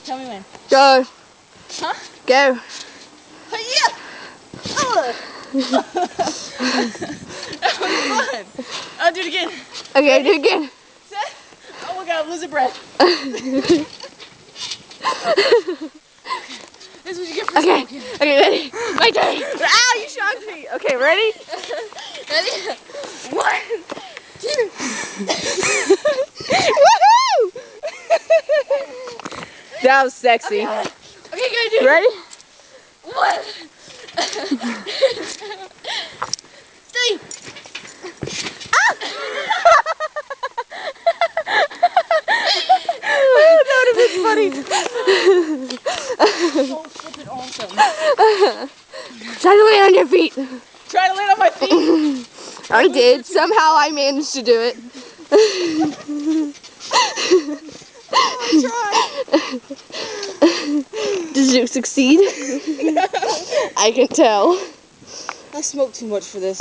Tell me when. Go. Huh? Go. Yeah. Oh. That was fun. I'll do it again. Okay, do it again. Set. Oh my god, I'm losing breath. This is what you get for smoking. Okay, ready? My turn. Ow, you shocked me. Okay, ready? Ready? 1, 2. Woohoo! That was sexy. Okay, go do it. Ready? 1, 2, 3. That would have been funny. So flippin' awesome. Try to land on your feet. Try to land on my feet. I did. Somehow I managed to do it. Try. Did you succeed? No. I can tell. I smoked too much for this.